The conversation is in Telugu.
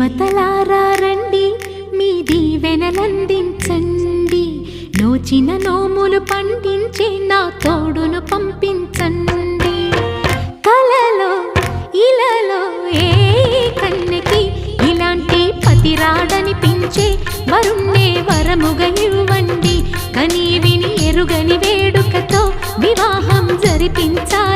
దేవతలారా రండి, మీ దీవెనలందించండి. నోచిన నోములు పండించే నా తోడును పంపించండి. కలలో ఇలలో ఏ కన్నెకి ఇలాంటి పతిరాడనిపించే వరుణ్ణే వరముగా ఇవ్వండి. కని విని ఎరుగని వేడుకతో వివాహం జరిపించాలి.